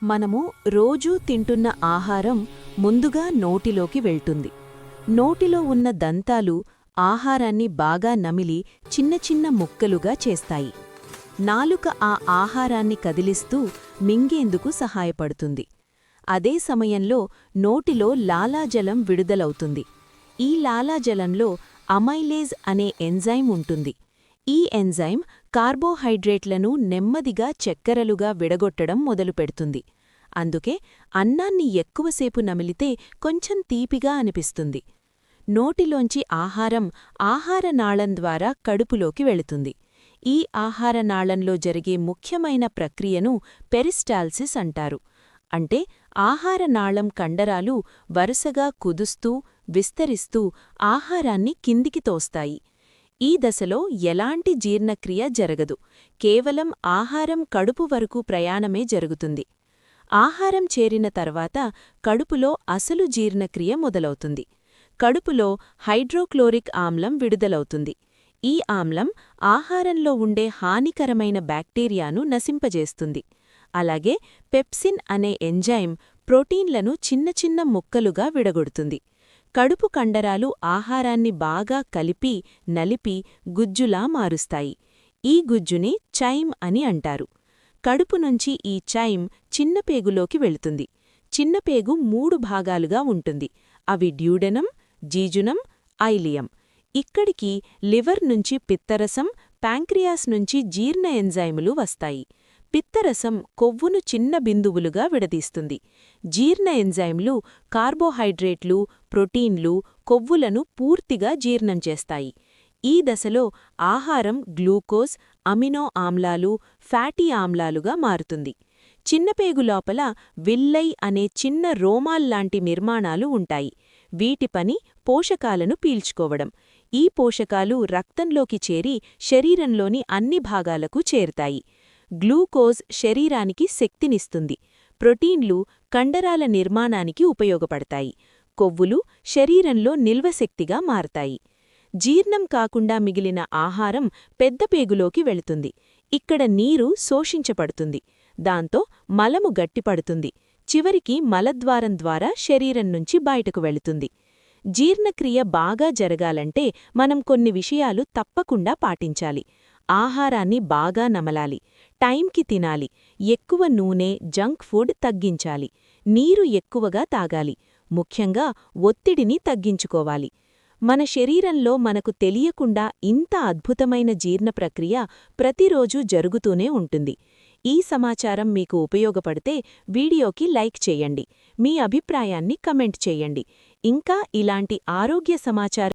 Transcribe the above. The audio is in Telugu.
మనము రోజూ తింటున్న ఆహారం ముందుగా నోటిలోకి వెళ్తుంది. నోటిలో ఉన్న దంతాలు ఆహారాన్ని బాగా నమిలి చిన్న చిన్న ముక్కలుగా చేస్తాయి. నాలుక ఆ ఆహారాన్ని కదిలిస్తూ మింగేందుకు సహాయపడుతుంది. అదే సమయంలో నోటిలో లాలాజలం విడుదలవుతుంది. ఈ లాలాజలంలో అమైలేజ్ అనే ఎంజైమ్ ఉంటుంది. ఈ ఎంజైమ్ కార్బోహైడ్రేట్లను నెమ్మదిగా చక్కెరలుగా విడగొట్టడం మొదలుపెడుతుంది. అందుకే అన్నాన్ని ఎక్కువసేపు నమిలితే కొంచెం తీపిగా అనిపిస్తుంది. నోటిలోంచి ఆహారం ఆహారనాళం ద్వారా కడుపులోకి వెళుతుంది. ఈ ఆహారనాళంలో జరిగే ముఖ్యమైన ప్రక్రియను పెరిస్టాల్సిస్ అంటారు. అంటే ఆహారనాళం కండరాలు వరుసగా కుదుస్తూ, విస్తరిస్తూ ఆహారాన్ని కిందికి తోస్తాయి. ఈ దశలో ఎలాంటి జీర్ణక్రియ జరగదు. కేవలం ఆహారం కడుపు వరకు ప్రయాణమే జరుగుతుంది. ఆహారం చేరిన తర్వాత కడుపులో అసలు జీర్ణక్రియ మొదలవుతుంది. కడుపులో హైడ్రోక్లోరిక్ ఆమ్లం విడుదలవుతుంది. ఈ ఆమ్లం ఆహారంలో ఉండే హానికరమైన బ్యాక్టీరియాను నశింపజేస్తుంది. అలాగే పెప్సిన్ అనే ఎంజైమ్ ప్రోటీన్లను చిన్న చిన్న ముక్కలుగా విడగొడుతుంది. కడుపు కండరాలు ఆహారాన్ని బాగా కలిపి, నలిపి గుజ్జులా మారుస్తాయి. ఈ గుజ్జుని చైమ్ అని అంటారు. కడుపు నుంచి ఈ చైమ్ చిన్నపేగులోకి వెళుతుంది. చిన్నపేగు 3 భాగాలుగా ఉంటుంది. అవి డ్యూడెనం, జీజునం, ఐలియం. ఇక్కడికి లివర్ నుంచి పిత్తరసం, ప్యాంక్రియాస్ నుంచి జీర్ణ ఎంజైములు వస్తాయి. పిత్తరసం కొవ్వును చిన్న బిందువులుగా విడదీస్తుంది. జీర్ణ ఎంజైమ్లు కార్బోహైడ్రేట్లు, ప్రోటీన్లు, కొవ్వులను పూర్తిగా జీర్ణం చేస్తాయి. ఈ దశలో ఆహారం గ్లూకోజ్, అమినో ఆమ్లాలు, ఫ్యాటీ ఆమ్లాలుగా మారుతుంది. చిన్నపేగు లోపల విల్లై అనే చిన్న రోమాల్లాంటి నిర్మాణాలు ఉంటాయి. వీటి పని పోషకాలను పీల్చుకోవడం. ఈ పోషకాలు రక్తంలోకి చేరి శరీరంలోని అన్ని భాగాలకు చేరుతాయి. గ్లూకోజ్ శరీరానికి శక్తినిస్తుంది. ప్రోటీన్లు కండరాల నిర్మాణానికి ఉపయోగపడతాయి. కొవ్వులు శరీరంలో నిల్వశక్తిగా మారతాయి. జీర్ణం కాకుండా మిగిలిన ఆహారం పెద్దపేగులోకి వెళుతుంది. ఇక్కడ నీరు శోషించబడుతుంది. దాంతో మలము గట్టిపడుతుంది. చివరికి మలద్వారం ద్వారా శరీరం నుంచి బయటకు వెళుతుంది. జీర్ణక్రియ బాగా జరగాలంటే మనం కొన్ని విషయాలు తప్పకుండా పాటించాలి. ఆహారాన్ని బాగా నమలాలి. టైంకి తినాలి. ఎక్కువ నూనె, జంక్ ఫుడ్ తగ్గించాలి. నీరు ఎక్కువగా తాగాలి. ముఖ్యంగా ఒత్తిడిని తగ్గించుకోవాలి. మన శరీరంలో మనకు తెలియకుండా ఇంత అద్భుతమైన జీర్ణ ప్రక్రియ ప్రతిరోజూ జరుగుతూనే ఉంటుంది. ఈ సమాచారం మీకు ఉపయోగపడితే వీడియోకి లైక్ చేయండి. మీ అభిప్రాయాన్ని కమెంట్ చేయండి. ఇంకా ఇలాంటి ఆరోగ్య సమాచారం